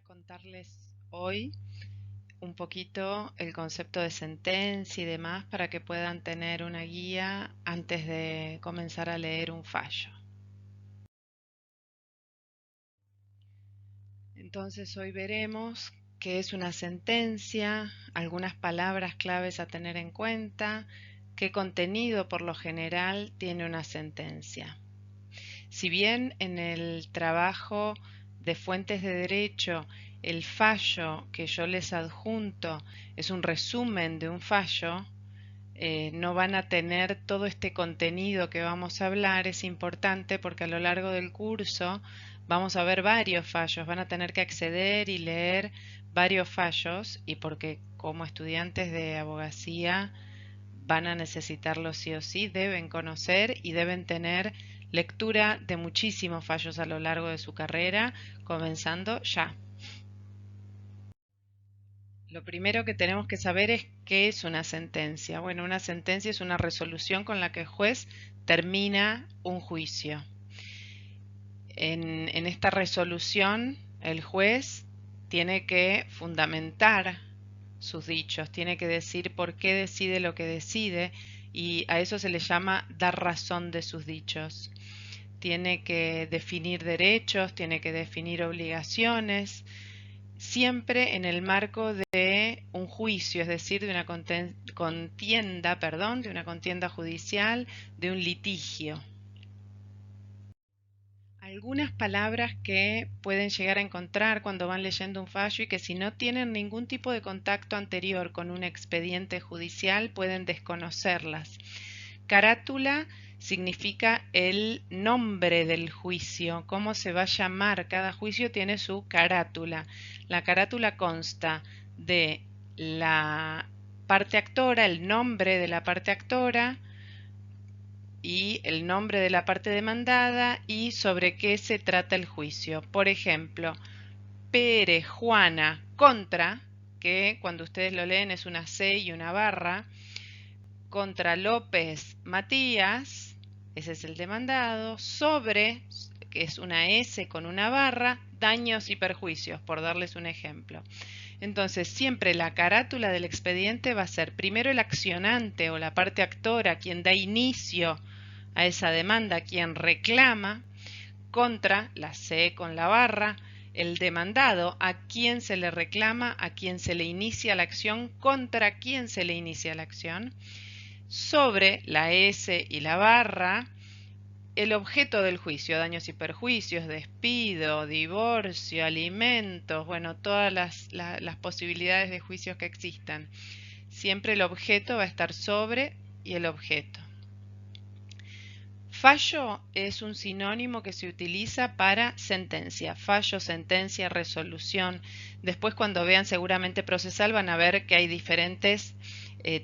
a contarles hoy un poquito el concepto de sentencia y demás para que puedan tener una guía antes de comenzar a leer un fallo. Entonces hoy veremos qué es una sentencia, algunas palabras claves a tener en cuenta, qué contenido por lo general tiene una sentencia. Si bien en el trabajo de fuentes de derecho el fallo que yo les adjunto es un resumen de un fallo, no van a tener todo este contenido que vamos a hablar. Es importante porque a lo largo del curso vamos a ver varios fallos, van a tener que acceder y leer varios fallos, y porque como estudiantes de abogacía van a necesitarlo sí o sí, deben conocer y deben tener lectura de muchísimos fallos a lo largo de su carrera, comenzando ya. Lo primero que tenemos que saber es qué es una sentencia. Bueno, una sentencia es una resolución con la que el juez termina un juicio. En esta resolución, el juez tiene que fundamentar sus dichos, tiene que decir por qué decide lo que decide, y a eso se le llama dar razón de sus dichos. Tiene que definir derechos, tiene que definir obligaciones, siempre en el marco de un juicio, es decir, de una contienda judicial, de un litigio. Algunas palabras que pueden llegar a encontrar cuando van leyendo un fallo y que si no tienen ningún tipo de contacto anterior con un expediente judicial pueden desconocerlas. Carátula significa el nombre del juicio, cómo se va a llamar. Cada juicio tiene su carátula. La carátula consta de la parte actora, el nombre de la parte actora y el nombre de la parte demandada y sobre qué se trata el juicio. Por ejemplo, Pérez Juana contra, que cuando ustedes lo leen es una C y una barra, contra López Matías, ese es el demandado, sobre, que es una S con una barra, daños y perjuicios, por darles un ejemplo. Entonces, siempre la carátula del expediente va a ser primero el accionante o la parte actora, quien da inicio a esa demanda, quien reclama, contra, la C con la barra, el demandado, a quien se le reclama, a quien se le inicia la acción, contra quien se le inicia la acción, sobre la S y la barra, el objeto del juicio, daños y perjuicios, despido, divorcio, alimentos, bueno, todas las posibilidades de juicios que existan. Siempre el objeto va a estar sobre y el objeto. Fallo es un sinónimo que se utiliza para sentencia. Fallo, sentencia, resolución. Después cuando vean seguramente procesal van a ver que hay diferentes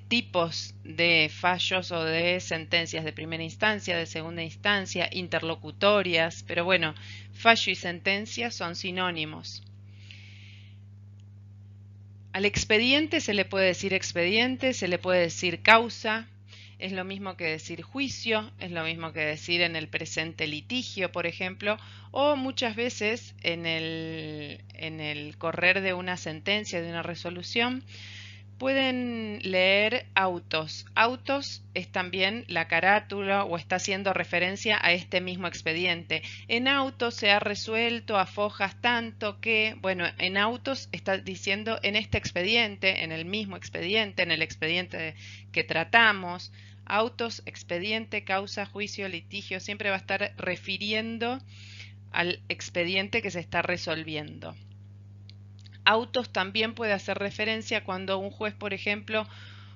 tipos de fallos o de sentencias de primera instancia, de segunda instancia, interlocutorias, pero bueno, fallo y sentencia son sinónimos. Al expediente se le puede decir expediente, se le puede decir causa, es lo mismo que decir juicio, es lo mismo que decir en el presente litigio, por ejemplo, o muchas veces en el correr de una sentencia, de una resolución, pueden leer autos. Autos es también la carátula o está haciendo referencia a este mismo expediente. En autos se ha resuelto a fojas tanto que, bueno, en autos está diciendo en este expediente, en el mismo expediente, en el expediente que tratamos. Autos, expediente, causa, juicio, litigio, siempre va a estar refiriendo al expediente que se está resolviendo. Autos también puede hacer referencia cuando un juez, por ejemplo,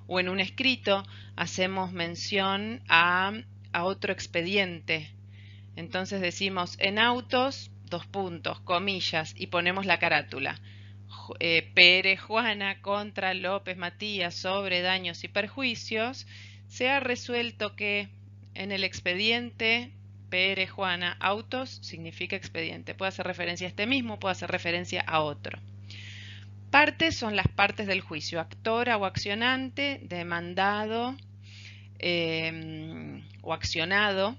o en un escrito, hacemos mención a otro expediente. Entonces decimos en autos, dos puntos, comillas, y ponemos la carátula. Pérez Juana contra López Matías sobre daños y perjuicios. Se ha resuelto que en el expediente Pérez Juana autos significa expediente. Puede hacer referencia a este mismo, puede hacer referencia a otro. Partes son las partes del juicio: actora o accionante, demandado o accionado.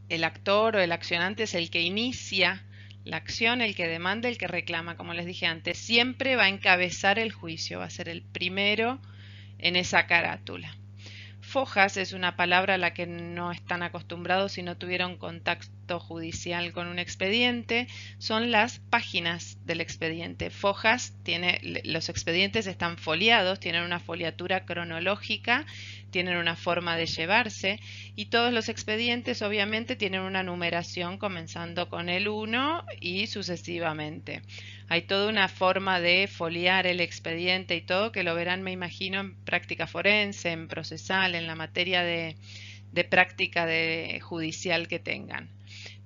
El actor o el accionante es el que inicia La acción, el que demanda, el que reclama, como les dije antes, siempre va a encabezar el juicio, va a ser el primero en esa carátula. Fojas es una palabra a la que no están acostumbrados si no tuvieron contacto judicial con un expediente. Son las páginas del expediente. Fojas los expedientes están foliados, tienen una foliatura cronológica, tienen una forma de llevarse y todos los expedientes obviamente tienen una numeración comenzando con el 1 y sucesivamente. Hay toda una forma de foliar el expediente y todo, que lo verán, me imagino, en práctica forense, en procesal, en la materia de práctica judicial que tengan.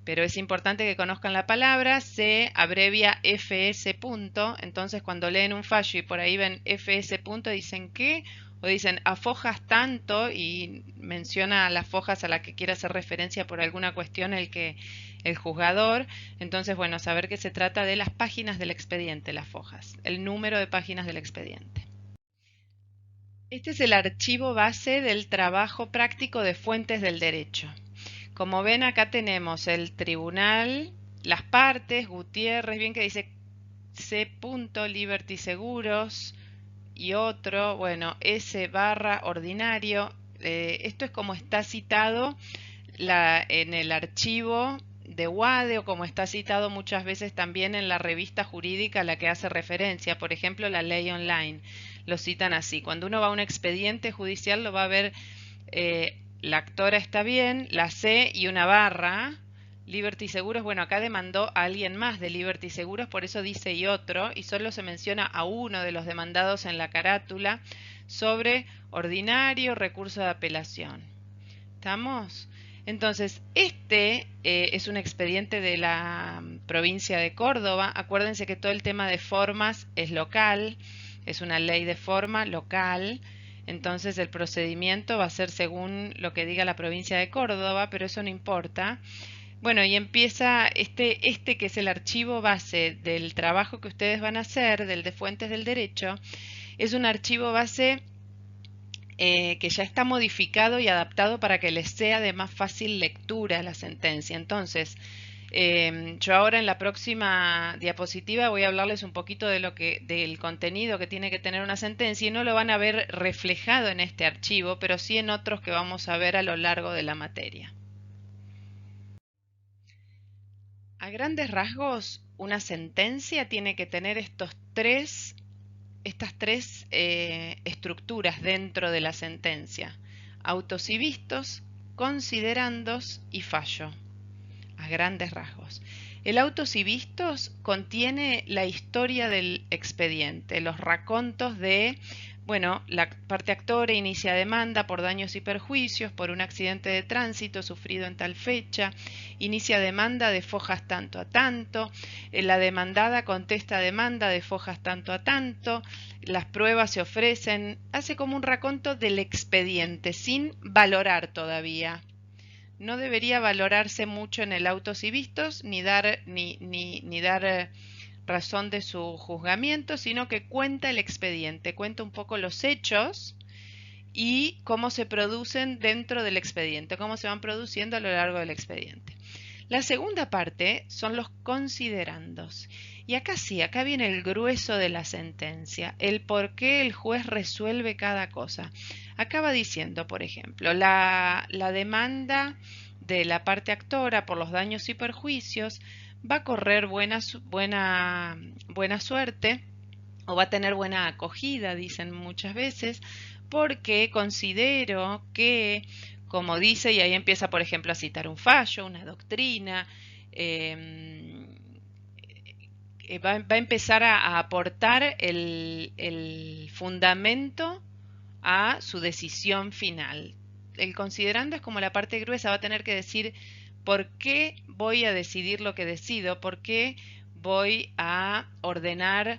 Pero es importante que conozcan la palabra, se abrevia FS punto, entonces cuando leen un fallo y por ahí ven FS punto dicen ¿qué? O dicen a fojas tanto y menciona a las fojas a las que quiera hacer referencia por alguna cuestión el juzgador. Entonces, bueno, saber que se trata de las páginas del expediente, las fojas, el número de páginas del expediente. Este es el archivo base del trabajo práctico de fuentes del derecho. Como ven, acá tenemos el tribunal, las partes, Gutiérrez, bien que dice C. Liberty Seguros y otro, bueno, S barra ordinario. Esto es como está citado en el archivo de UADE o como está citado muchas veces también en la revista jurídica a la que hace referencia, por ejemplo, la ley online. Lo citan así. Cuando uno va a un expediente judicial lo va a ver, la actora está bien, la C y una barra. Liberty Seguros, bueno, acá demandó a alguien más de Liberty Seguros, por eso dice y otro, y solo se menciona a uno de los demandados en la carátula sobre ordinario recurso de apelación. ¿Estamos? Entonces, este es un expediente de la provincia de Córdoba. Acuérdense que todo el tema de formas es local, es una ley de forma local. Entonces el procedimiento va a ser según lo que diga la provincia de Córdoba, pero eso no importa. Bueno, y empieza este que es el archivo base del trabajo que ustedes van a hacer, del de fuentes del derecho, es un archivo base que ya está modificado y adaptado para que les sea de más fácil lectura la sentencia. Entonces, yo ahora en la próxima diapositiva voy a hablarles un poquito del contenido que tiene que tener una sentencia y no lo van a ver reflejado en este archivo, pero sí en otros que vamos a ver a lo largo de la materia. A grandes rasgos, una sentencia tiene que tener estas tres estructuras dentro de la sentencia: autos y vistos, considerandos y fallo. A grandes rasgos. El autos y vistos contiene la historia del expediente, los racontos de, bueno, la parte actora inicia demanda por daños y perjuicios por un accidente de tránsito sufrido en tal fecha, inicia demanda de fojas tanto a tanto, la demandada contesta demanda de fojas tanto a tanto, las pruebas se ofrecen, hace como un raconto del expediente sin valorar todavía. No debería valorarse mucho en el autos y vistos ni dar razón de su juzgamiento, sino que cuenta el expediente, cuenta un poco los hechos y cómo se producen dentro del expediente, cómo se van produciendo a lo largo del expediente. La segunda parte son los considerandos. Y acá sí, acá viene el grueso de la sentencia, el por qué el juez resuelve cada cosa. Acá va diciendo, por ejemplo, la demanda de la parte actora por los daños y perjuicios va a correr buena suerte o va a tener buena acogida, dicen muchas veces, porque considero que, como dice, y ahí empieza, por ejemplo, a citar un fallo, una doctrina, va a empezar a aportar el fundamento a su decisión final. El considerando es como la parte gruesa, va a tener que decir por qué voy a decidir lo que decido, por qué voy a ordenar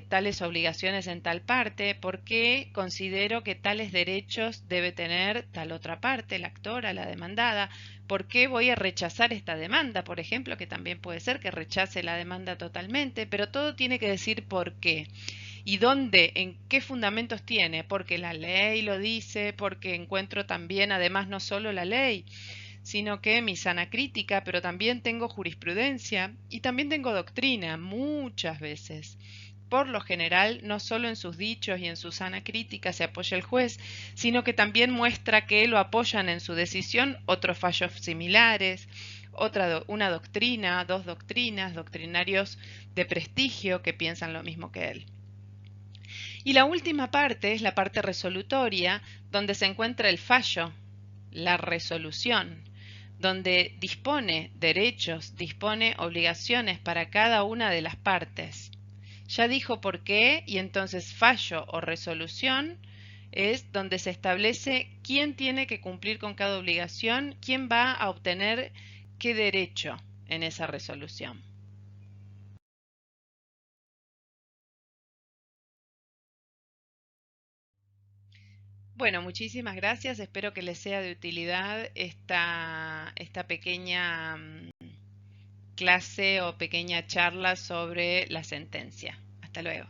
tales obligaciones en tal parte, por qué considero que tales derechos debe tener tal otra parte, la actora, la demandada, por qué voy a rechazar esta demanda, por ejemplo, que también puede ser que rechace la demanda totalmente, pero todo tiene que decir por qué. ¿Y dónde? ¿En qué fundamentos tiene? Porque la ley lo dice, porque encuentro también, además, no solo la ley, sino que mi sana crítica, pero también tengo jurisprudencia y también tengo doctrina muchas veces. Por lo general, no solo en sus dichos y en su sana crítica se apoya el juez, sino que también muestra que lo apoyan en su decisión otros fallos similares, una doctrina, dos doctrinas, doctrinarios de prestigio que piensan lo mismo que él. Y la última parte es la parte resolutoria, donde se encuentra el fallo, la resolución, donde dispone derechos, dispone obligaciones para cada una de las partes. Ya dijo por qué, y entonces fallo o resolución es donde se establece quién tiene que cumplir con cada obligación, quién va a obtener qué derecho en esa resolución. Bueno, muchísimas gracias. Espero que les sea de utilidad esta pequeña clase o pequeña charla sobre la sentencia. Hasta luego.